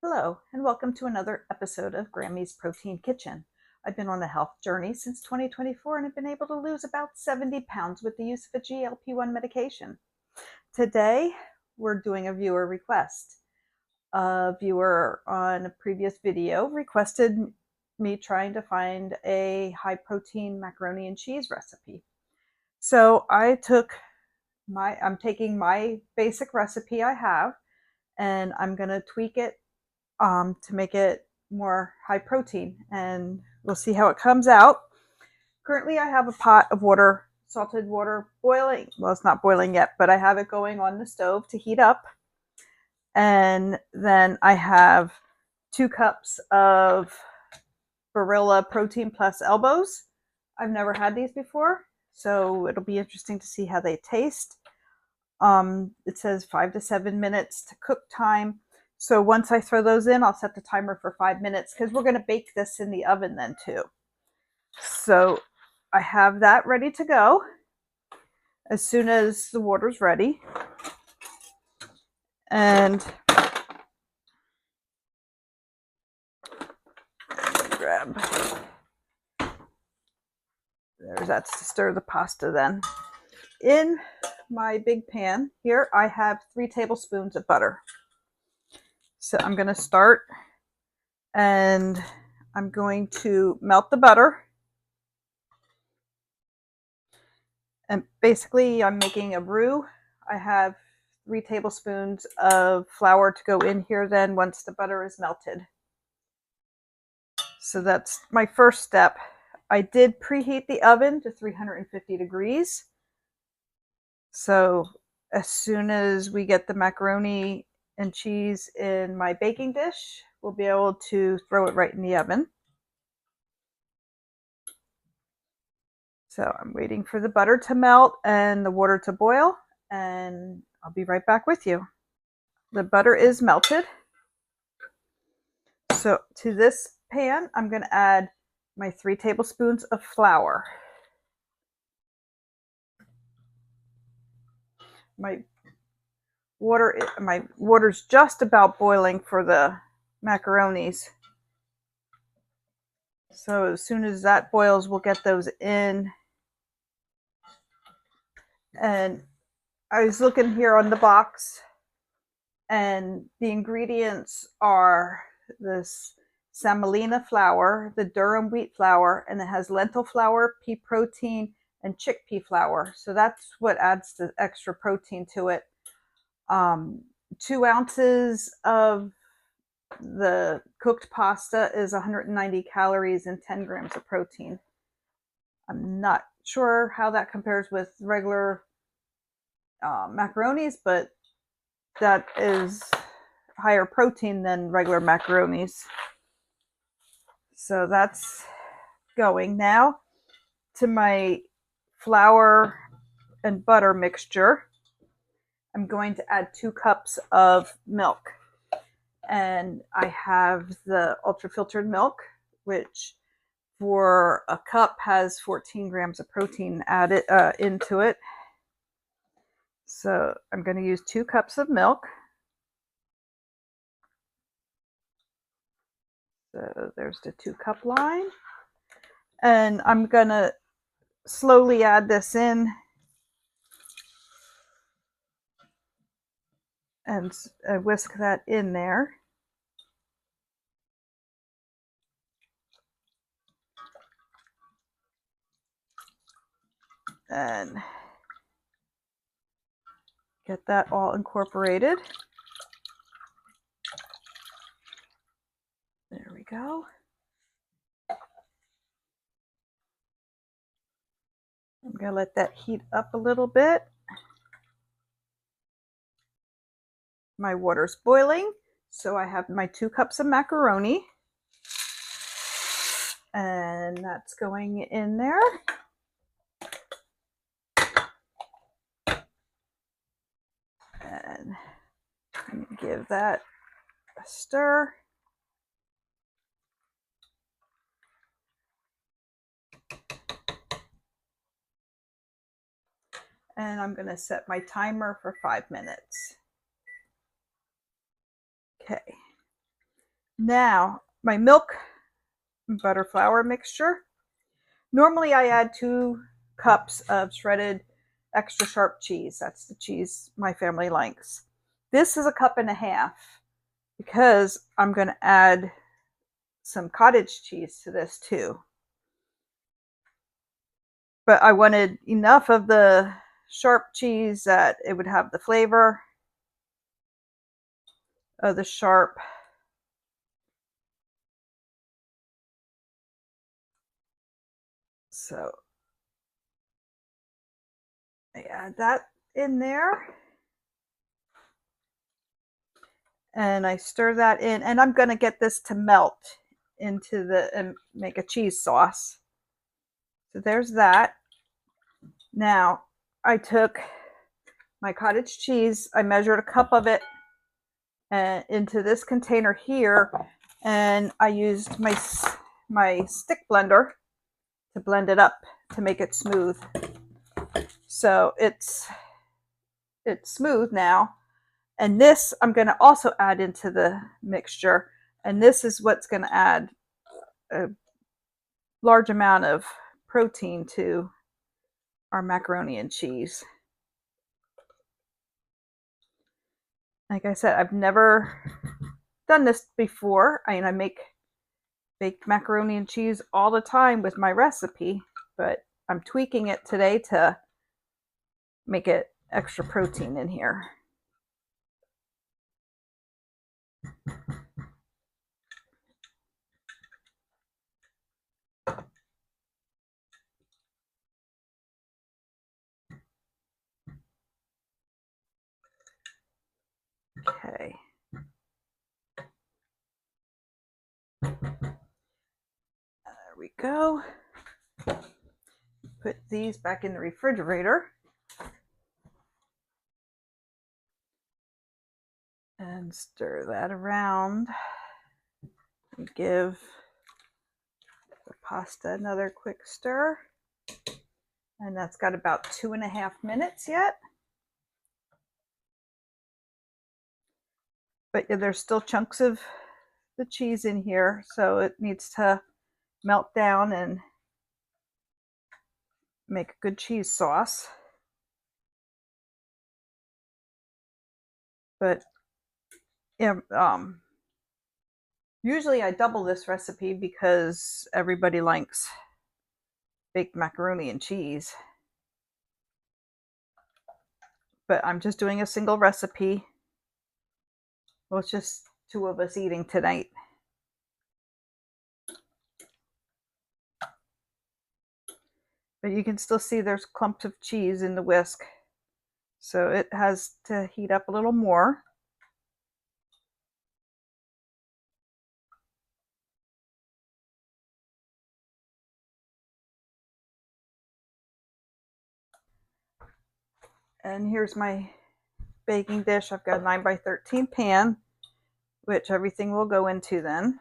Hello, and welcome to another episode of Grammy's Protein Kitchen. I've been on a health journey since 2024 and have been able to lose about 70 pounds with the use of a GLP-1 medication. Today, we're doing a viewer request. A viewer on a previous video requested me trying to find a high protein macaroni and cheese recipe. So I'm taking my basic recipe I have and I'm going to tweak it to make it more high protein, and we'll see how it comes out. Currently, I have a pot of water, salted water, boiling. Well, it's not boiling yet, but I have it going on the stove to heat up. And then I have 2 cups of Barilla Protein Plus elbows. I've never had these before, so it'll be interesting to see how they taste. It says 5 to 7 minutes to cook time. So once I throw those in, I'll set the timer for 5 minutes because we're going to bake this in the oven then too. So I have that ready to go as soon as the water's ready. And that's to stir the pasta then. In my big pan here, I have 3 tablespoons of butter. So I'm going to start and I'm going to melt the butter. And basically, I'm making a roux. I have 3 tablespoons of flour to go in here then once the butter is melted. So that's my first step. I did preheat the oven to 350 degrees. So as soon as we get the macaroni and cheese in my baking dish, we'll be able to throw it right in the oven. So I'm waiting for the butter to melt and the water to boil, and I'll be right back with you. The butter is melted. So to this pan, I'm going to add my 3 tablespoons of flour. My water's just about boiling for the macaronis. So as soon as that boils, we'll get those in. And I was looking here on the box, and the ingredients are this semolina flour, the durum wheat flour, and it has lentil flour, pea protein, and chickpea flour. So that's what adds the extra protein to it. 2 ounces of the cooked pasta is 190 calories and 10 grams of protein. I'm not sure how that compares with regular macaronis, but that is higher protein than regular macaronis. So that's going now to my flour and butter mixture. I'm going to add 2 cups of milk. And I have the ultra filtered milk, which for a cup has 14 grams of protein added into it. So I'm going to use 2 cups of milk. So there's the 2 cup line. And I'm going to slowly add this in and whisk that in there. And get that all incorporated. There we go. I'm going to let that heat up a little bit. My water's boiling, so I have my 2 cups of macaroni. And that's going in there. And give that a stir. And I'm going to set my timer for 5 minutes. Okay. Now, my milk and butter flour mixture. Normally I add 2 cups of shredded extra sharp cheese. That's the cheese my family likes. This is 1.5 cups because I'm going to add some cottage cheese to this too. But I wanted enough of the sharp cheese that it would have the flavor of the sharp. So I add that in there. And I stir that in, and I'm going to get this to melt into and make a cheese sauce. So there's that. Now I took my cottage cheese, I measured 1 cup of it into this container here, and I used my stick blender to blend it up to make it smooth. So it's smooth now. And this I'm going to also add into the mixture. And this is what's going to add a large amount of protein to our macaroni and cheese. Like I said, I've never done this before. I mean, I make baked macaroni and cheese all the time with my recipe, but I'm tweaking it today to make it extra protein in here. Okay. There we go. Put these back in the refrigerator. And stir that around. And give the pasta another quick stir. And that's got about 2.5 minutes yet. But there's still chunks of the cheese in here, so it needs to melt down and make a good cheese sauce. But usually I double this recipe because everybody likes baked macaroni and cheese. But I'm just doing a single recipe. Well, it's just 2 of us eating tonight. But you can still see there's clumps of cheese in the whisk. So it has to heat up a little more. And here's my baking dish. I've got a 9x13 pan, which everything will go into then.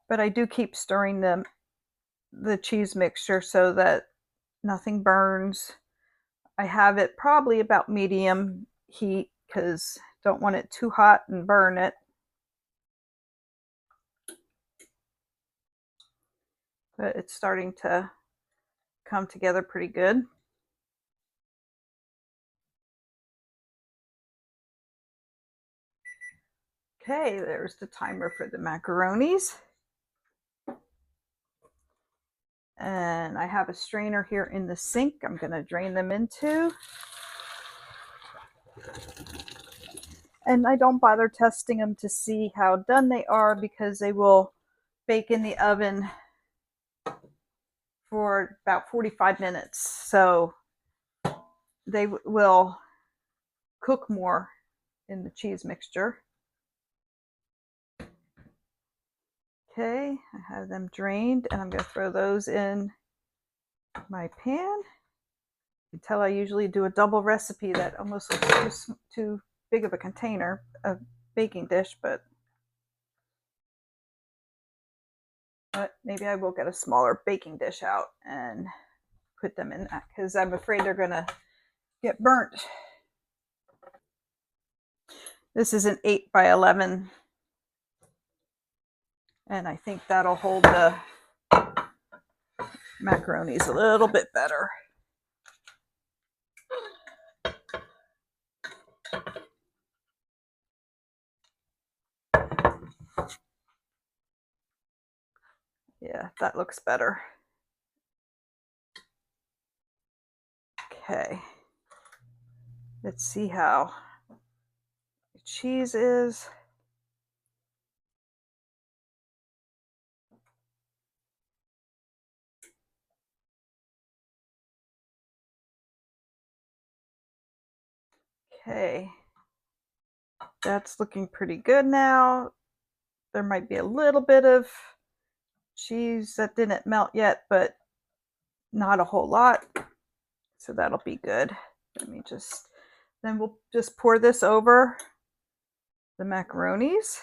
But I do keep stirring the cheese mixture so that nothing burns. I have it probably about medium heat because don't want it too hot and burn it. But it's starting to come together pretty good. Okay, there's the timer for the macaronis. And I have a strainer here in the sink I'm going to drain them into. And I don't bother testing them to see how done they are because they will bake in the oven for about 45 minutes. So they will cook more in the cheese mixture. Okay, I have them drained and I'm going to throw those in my pan. You can tell I usually do a double recipe that almost looks too big of a container, a baking dish, but maybe I will get a smaller baking dish out and put them in that because I'm afraid they're going to get burnt. This is an 8 by 11. And I think that'll hold the macaronis a little bit better. Yeah, that looks better. Okay. Let's see how the cheese is. Okay. That's looking pretty good now. There might be a little bit of cheese that didn't melt yet, but not a whole lot. So that'll be good. Then we'll just pour this over the macaronis.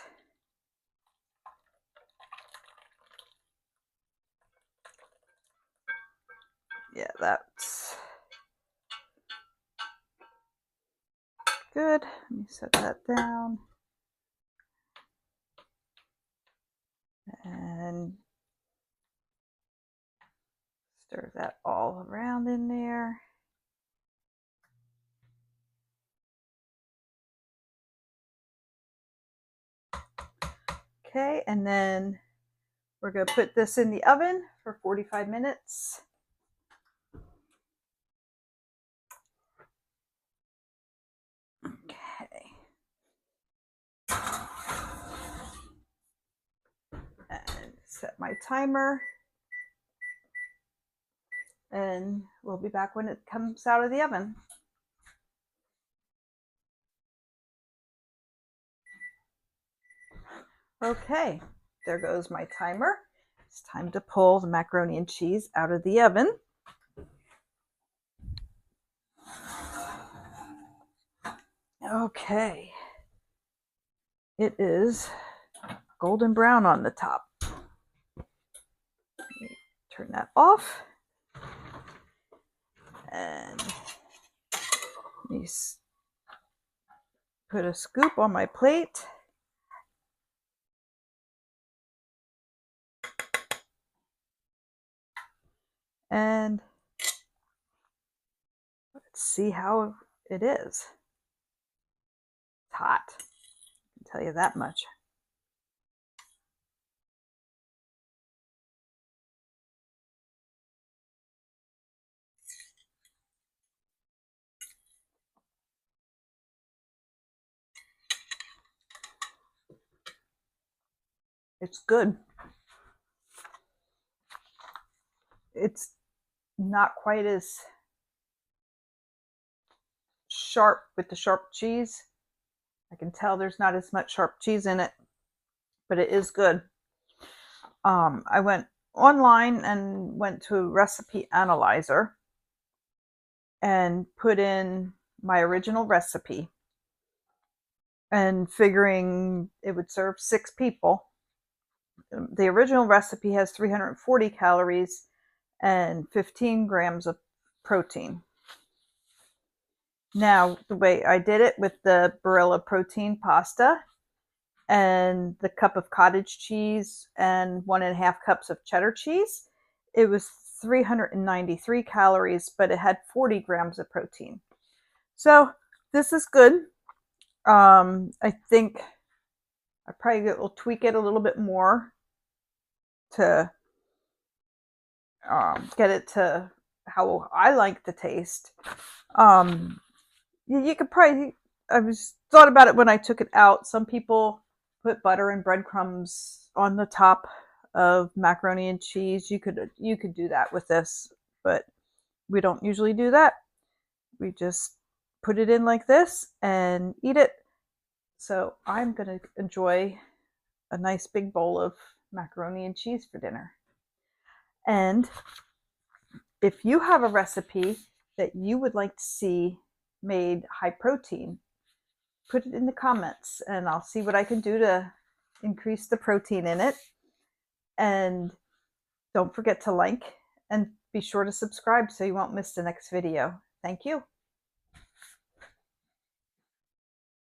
Yeah, that's good. Let me set that down. And stir that all around in there. Okay, and then we're going to put this in the oven for 45 minutes. Okay. And set my timer. And we'll be back when it comes out of the oven. Okay, there goes my timer. It's time to pull the macaroni and cheese out of the oven. Okay, it is golden brown on the top. Turn that off. And let me put a scoop on my plate. And let's see how it is. It's hot, I can tell you that much. It's good. It's not quite as sharp with the sharp cheese. I can tell there's not as much sharp cheese in it, but it is good. I went online and went to a recipe analyzer and put in my original recipe and figuring it would serve 6 people. The original recipe has 340 calories and 15 grams of protein. Now, the way I did it with the Barilla protein pasta and the cup of cottage cheese and 1.5 cups of cheddar cheese, it was 393 calories, but it had 40 grams of protein. So this is good. I think I probably will tweak it a little bit more to get it to how I like the taste. You could probably, I was thought about it when I took it out. Some people put butter and breadcrumbs on the top of macaroni and cheese. You could do that with this, but we don't usually do that. We just put it in like this and eat it. So I'm going to enjoy a nice big bowl of macaroni and cheese for dinner. And if you have a recipe that you would like to see made high protein, put it in the comments and I'll see what I can do to increase the protein in it. And don't forget to like and be sure to subscribe so you won't miss the next video. Thank you.